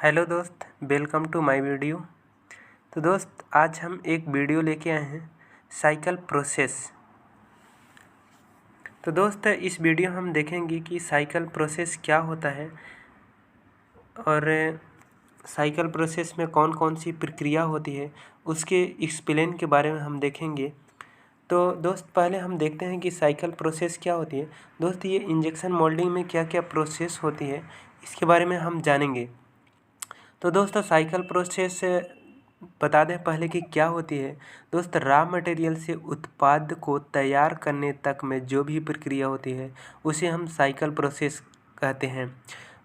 Hello दोस्त, welcome to my video. तो दोस्त, आज हम एक वीडियो लेके आए हैं साइकिल प्रोसेस। तो दोस्त, इस वीडियो में हम देखेंगे कि साइकिल प्रोसेस क्या होता है और साइकिल प्रोसेस में कौन कौन सी प्रक्रिया होती है, उसके एक्सप्लेन के बारे में हम देखेंगे। तो दोस्त, पहले हम देखते हैं कि साइकिल प्रोसेस क्या होती है। दोस्त, ये इंजेक्शन मोल्डिंग में क्या क्या प्रोसेस होती है, इसके बारे में हम जानेंगे। तो दोस्तों, साइकिल प्रोसेस बता दें पहले कि क्या होती है। दोस्त, रॉ मटेरियल से उत्पाद को तैयार करने तक में जो भी प्रक्रिया होती है उसे हम साइकिल प्रोसेस कहते हैं।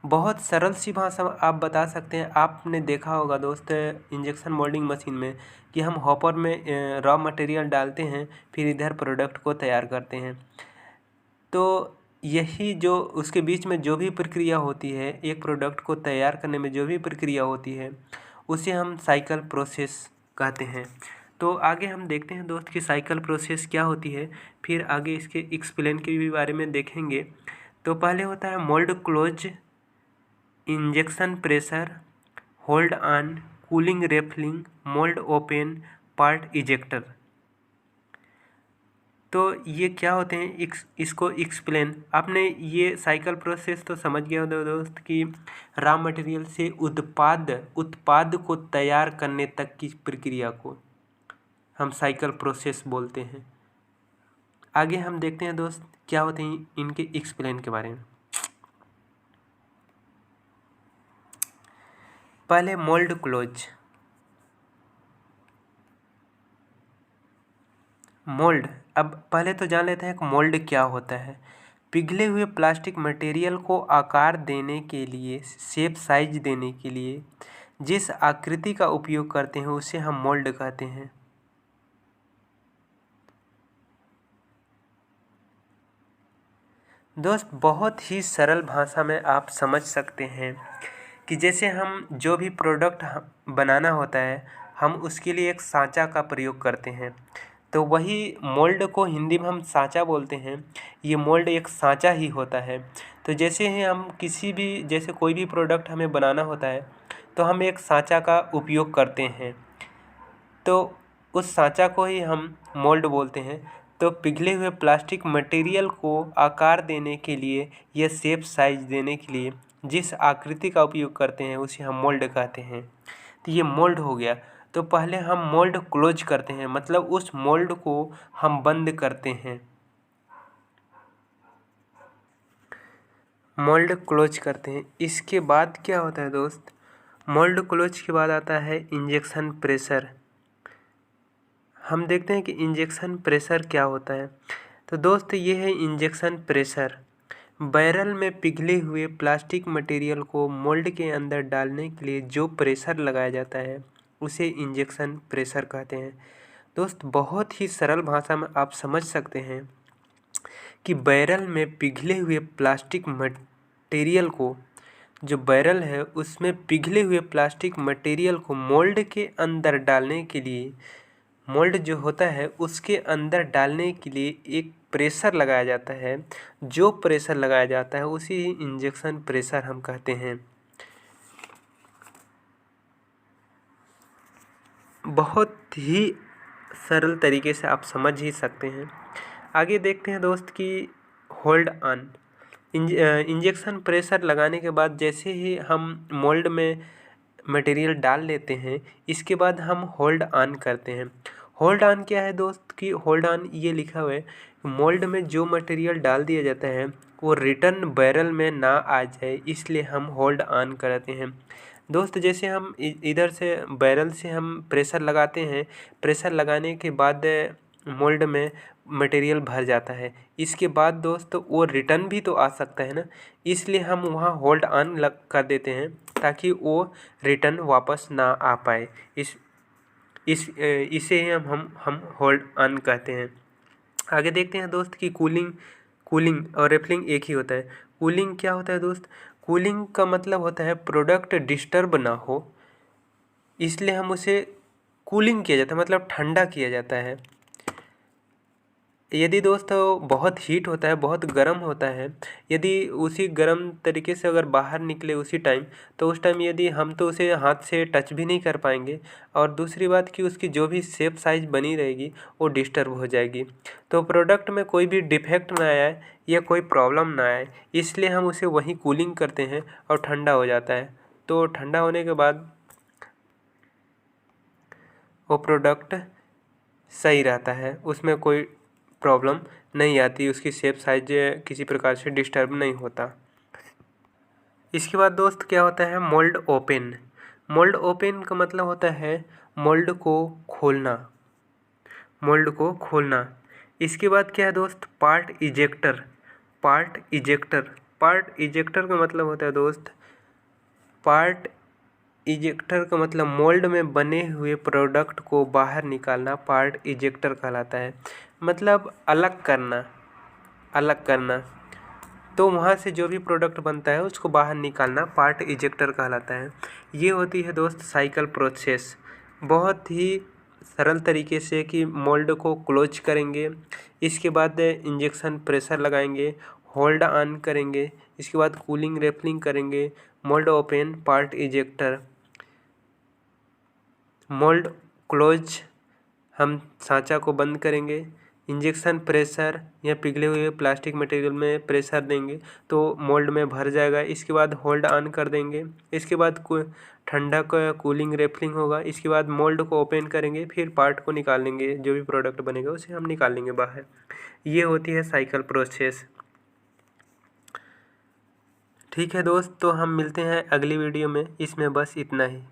बहुत सरल सी भाषा में आप बता सकते हैं। आपने देखा होगा दोस्त, इंजेक्शन मोल्डिंग मशीन में कि हम हॉपर में रॉ मटेरियल डालते हैं, फिर इधर प्रोडक्ट को तैयार करते हैं। तो यही जो उसके बीच में जो भी प्रक्रिया होती है, एक प्रोडक्ट को तैयार करने में जो भी प्रक्रिया होती है उसे हम साइकिल प्रोसेस कहते हैं। तो आगे हम देखते हैं दोस्त कि साइकिल प्रोसेस क्या होती है, फिर आगे इसके एक्सप्लेन के भी बारे में देखेंगे। तो पहले होता है mould close, injection pressure, hold on, cooling refilling, mould open, part ejector. तो ये क्या होते हैं, इसको एक्सप्लेन। आपने ये साइकिल प्रोसेस तो समझ गया हो दोस्त कि रॉ मटेरियल से उत्पाद को तैयार करने तक की प्रक्रिया को हम साइकिल प्रोसेस बोलते हैं। आगे हम देखते हैं दोस्त क्या होते हैं इनके एक्सप्लेन के बारे में। पहले मोल्ड क्लोज। मोल्ड, अब पहले तो जान लेते हैं कि मोल्ड क्या होता है। पिघले हुए प्लास्टिक मटेरियल को आकार देने के लिए, शेप साइज देने के लिए जिस आकृति का उपयोग करते हैं उसे हम मोल्ड कहते हैं। दोस्त, बहुत ही सरल भाषा में आप समझ सकते हैं कि जैसे हम जो भी प्रोडक्ट बनाना होता है, हम उसके लिए एक सांचा का प्रयोग करते हैं। तो वही मोल्ड को हिंदी में हम सांचा बोलते हैं। ये मोल्ड एक सांचा ही होता है। तो जैसे ही हम किसी भी, जैसे कोई भी प्रोडक्ट हमें बनाना होता है तो हम एक सांचा का उपयोग करते हैं, तो उस सांचा को ही हम मोल्ड बोलते हैं। तो पिघले हुए प्लास्टिक मटेरियल को आकार देने के लिए या शेप साइज देने के लिए जिस आकृति का उपयोग करते हैं उसे हम मोल्ड कहते हैं। तो ये मोल्ड हो गया। तो पहले हम मोल्ड क्लोज करते हैं, मतलब उस मोल्ड को हम बंद करते हैं। मोल्ड क्लोज करते हैं। इसके बाद क्या होता है दोस्त, मोल्ड क्लोज के बाद आता है इंजेक्शन प्रेशर। हम देखते हैं कि इंजेक्शन प्रेशर क्या होता है। तो दोस्त, ये है इंजेक्शन प्रेशर। बैरल में पिघले हुए प्लास्टिक मटेरियल को मोल्ड के अंदर डालने के लिए जो प्रेशर लगाया जाता है उसे इंजेक्शन प्रेशर कहते हैं। दोस्त, बहुत ही सरल भाषा में आप समझ सकते हैं कि बैरल में पिघले हुए प्लास्टिक मटेरियल को, जो बैरल है उसमें पिघले हुए प्लास्टिक मटेरियल को मोल्ड के अंदर डालने के लिए, मोल्ड जो होता है उसके अंदर डालने के लिए एक प्रेशर लगाया जाता है। जो प्रेशर लगाया जाता है उसी इंजेक्शन प्रेशर हम कहते हैं। बहुत ही सरल तरीके से आप समझ ही सकते हैं। आगे देखते हैं दोस्त कि होल्ड ऑन। इंजेक्शन प्रेशर लगाने के बाद जैसे ही हम मोल्ड में मटेरियल डाल लेते हैं, इसके बाद हम होल्ड ऑन करते हैं। होल्ड ऑन क्या है दोस्त कि होल्ड ऑन ये लिखा हुआ है, मोल्ड में जो मटेरियल डाल दिया जाता है वो रिटर्न बैरल में ना आ जाए, इसलिए हम होल्ड ऑन करते हैं। दोस्त, जैसे हम इधर से बैरल से हम प्रेशर लगाते हैं, प्रेशर लगाने के बाद मोल्ड में मटेरियल भर जाता है। इसके बाद दोस्त वो रिटर्न भी तो आ सकता है ना, इसलिए हम वहाँ होल्ड ऑन कर देते हैं ताकि वो रिटर्न वापस ना आ पाए। इसे ही हम होल्ड ऑन कहते हैं। आगे देखते हैं दोस्त कि कूलिंग और रेफलिंग एक ही होता है। कूलिंग क्या होता है दोस्त, कूलिंग का मतलब होता है प्रोडक्ट डिस्टर्ब ना हो, इसलिए हम उसे कूलिंग किया जाता है, मतलब ठंडा किया जाता है। यदि दोस्त बहुत हीट होता है, बहुत गर्म होता है, यदि उसी गर्म तरीके से अगर बाहर निकले उसी टाइम, तो उस टाइम यदि हम तो उसे हाथ से टच भी नहीं कर पाएंगे, और दूसरी बात कि उसकी जो भी शेप साइज़ बनी रहेगी वो डिस्टर्ब हो जाएगी। तो प्रोडक्ट में कोई भी डिफेक्ट ना आए या कोई प्रॉब्लम ना आए, इसलिए हम उसे वहीं कूलिंग करते हैं और ठंडा हो जाता है। तो ठंडा होने के बाद वो प्रोडक्ट सही रहता है, उसमें कोई प्रॉब्लम नहीं आती, उसकी शेप साइज किसी प्रकार से डिस्टर्ब नहीं होता। इसके बाद दोस्त क्या होता है, मोल्ड ओपन। मोल्ड ओपन का मतलब होता है मोल्ड को खोलना, मोल्ड को खोलना। इसके बाद क्या है दोस्त, part ejector. Part ejector, part ejector का मतलब होता है दोस्त, पार्ट इजेक्टर का मतलब मोल्ड में बने हुए प्रोडक्ट को बाहर निकालना पार्ट इजेक्टर कहलाता है। मतलब अलग करना, अलग करना। तो वहाँ से जो भी प्रोडक्ट बनता है उसको बाहर निकालना पार्ट इजेक्टर कहलाता है। ये होती है दोस्त साइकिल प्रोसेस। बहुत ही सरल तरीके से कि मोल्ड को क्लोज करेंगे, इसके बाद इंजेक्शन प्रेशर लगाएंगे, होल्ड ऑन करेंगे, इसके बाद कूलिंग रेफलिंग करेंगे, mould open, part ejector, mould close, हम सांचा को बंद करेंगे, इंजेक्शन प्रेशर या पिघले हुए प्लास्टिक मटेरियल में प्रेशर देंगे तो मोल्ड में भर जाएगा। इसके बाद होल्ड ऑन कर देंगे, इसके बाद ठंडा का कूलिंग रेफलिंग होगा, इसके बाद मोल्ड को ओपन करेंगे, फिर पार्ट को निकाल लेंगे, जो भी प्रोडक्ट बनेगा उसे हम निकाल लेंगे बाहर। ये होती है साइकिल प्रोसेस। ठीक है दोस्त, तो हम मिलते हैं अगली वीडियो में। इसमें बस इतना ही।